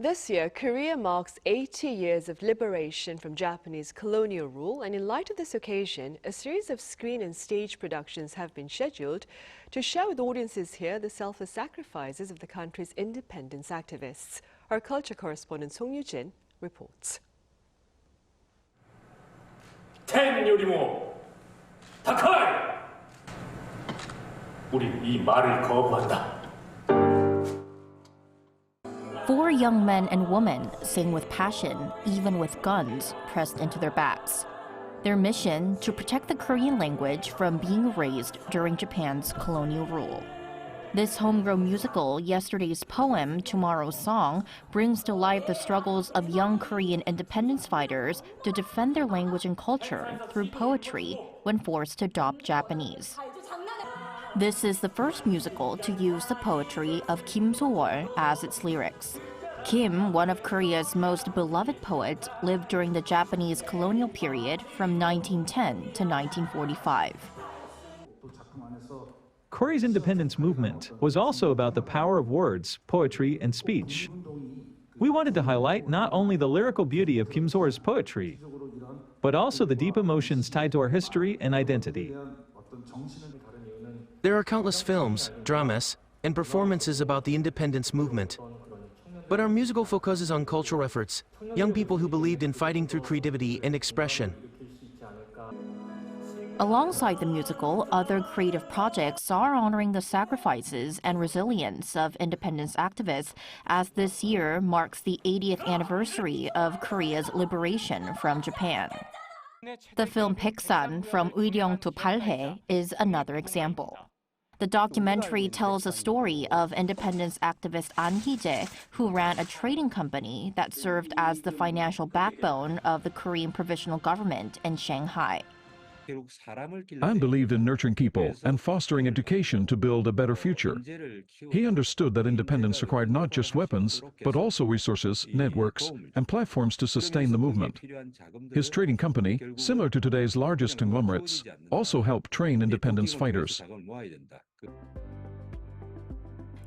This year, Korea marks 80 years of liberation from Japanese colonial rule, and in light of this occasion, a series of screen and stage productions have been scheduled to share with audiences here the selfless sacrifices of the country's independence activists. Our culture correspondent Song Yoo-jin reports. 텐 요리모, 다카이! 우리 이 말을 거부한다. Four young men and women sing with passion, even with guns pressed into their backs. Their mission, to protect the Korean language from being erased during Japan's colonial rule. This homegrown musical, Yesterday's Poem, Tomorrow's Song, brings to life the struggles of young Korean independence fighters to defend their language and culture through poetry when forced to adopt Japanese. This is the first musical to use the poetry of Kim So-wol as its lyrics. Kim, one of Korea's most beloved poets, lived during the Japanese colonial period from 1910 to 1945. Korea's independence movement was also about the power of words, poetry, and speech. We wanted to highlight not only the lyrical beauty of Kim So-wol's poetry, but also the deep emotions tied to our history and identity. There are countless films, dramas, and performances about the independence movement. But our musical focuses on cultural efforts, young people who believed in fighting through creativity and expression. Alongside the musical, other creative projects are honoring the sacrifices and resilience of independence activists, as this year marks the 80th anniversary of Korea's liberation from Japan. The film Baeksan, From Arirang to Balhae, is another example. The documentary tells the story of independence activist An Hee-jae, who ran a trading company that served as the financial backbone of the Korean provisional government in Shanghai. An believed in nurturing people and fostering education to build a better future. He understood that independence required not just weapons, but also resources, networks, and platforms to sustain the movement. His trading company, similar to today's largest conglomerates, also helped train independence fighters.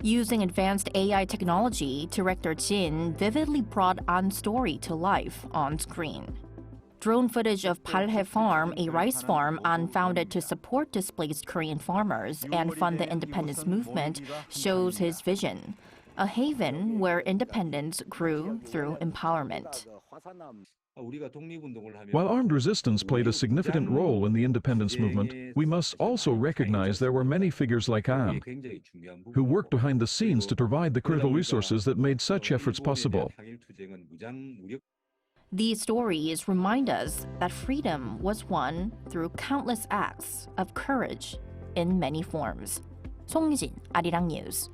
Using advanced AI technology, director Jin vividly brought An's story to life on screen. Drone footage of Balhae Farm, a rice farm An founded to support displaced Korean farmers and fund the independence movement, shows his vision, a haven where independence grew through empowerment. While armed resistance played a significant role in the independence movement, we must also recognize there were many figures like An, who worked behind the scenes to provide the critical resources that made such efforts possible. These stories remind us that freedom was won through countless acts of courage in many forms. Song Yoo-jin, Arirang News.